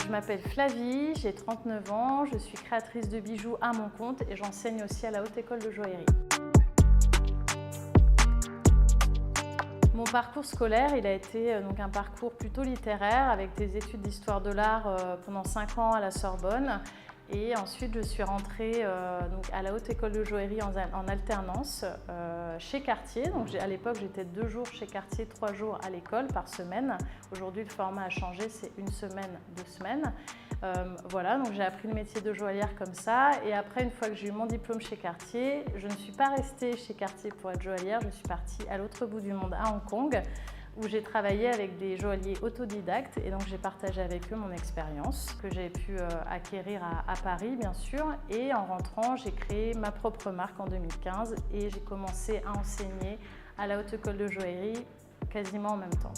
Je m'appelle Flavie, j'ai 39 ans, je suis créatrice de bijoux à mon compte et j'enseigne aussi à la Haute École de Joaillerie. Mon parcours scolaire, il a été donc un parcours plutôt littéraire avec des études d'histoire de l'art pendant 5 ans à la Sorbonne. Et ensuite, je suis rentrée donc à la Haute École de Joaillerie en alternance chez Cartier. Donc, à l'époque, j'étais 2 jours chez Cartier, 3 jours à l'école par semaine. Aujourd'hui, le format a changé, c'est 1 semaine, 2 semaines. Voilà, donc j'ai appris le métier de joaillière comme ça. Et après, une fois que j'ai eu mon diplôme chez Cartier, je ne suis pas restée chez Cartier pour être joaillière. Je suis partie à l'autre bout du monde, à Hong Kong, où j'ai travaillé avec des joailliers autodidactes et donc j'ai partagé avec eux mon expérience que j'ai pu acquérir à Paris bien sûr, et en rentrant j'ai créé ma propre marque en 2015 et j'ai commencé à enseigner à la Haute École de Joaillerie quasiment en même temps.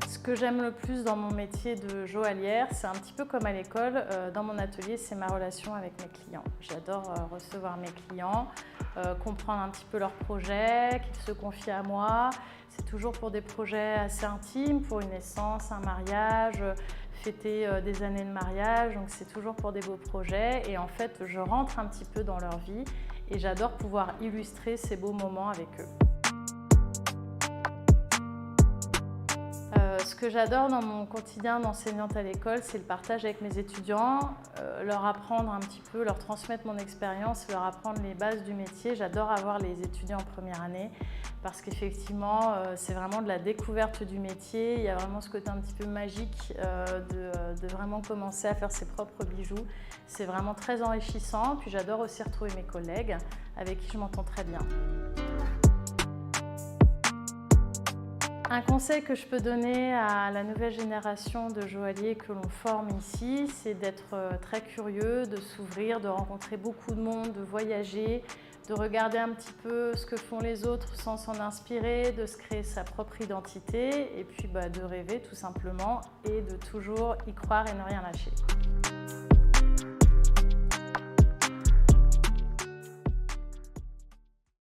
Ce que j'aime le plus dans mon métier de joaillière, c'est un petit peu comme à l'école, dans mon atelier, c'est ma relation avec mes clients. J'adore recevoir mes clients, comprendre un petit peu leurs projets, qu'ils se confient à moi. C'est toujours pour des projets assez intimes, pour une naissance, un mariage, fêter des années de mariage, donc c'est toujours pour des beaux projets. Et en fait, je rentre un petit peu dans leur vie et j'adore pouvoir illustrer ces beaux moments avec eux. Ce que j'adore dans mon quotidien d'enseignante à l'école, c'est le partage avec mes étudiants, leur apprendre un petit peu, leur transmettre mon expérience, leur apprendre les bases du métier. J'adore avoir les étudiants en première année parce qu'effectivement, c'est vraiment de la découverte du métier. Il y a vraiment ce côté un petit peu magique de vraiment commencer à faire ses propres bijoux. C'est vraiment très enrichissant. Puis j'adore aussi retrouver mes collègues avec qui je m'entends très bien. Un conseil que je peux donner à la nouvelle génération de joailliers que l'on forme ici, c'est d'être très curieux, de s'ouvrir, de rencontrer beaucoup de monde, de voyager, de regarder un petit peu ce que font les autres sans s'en inspirer, de se créer sa propre identité et puis de rêver tout simplement et de toujours y croire et ne rien lâcher.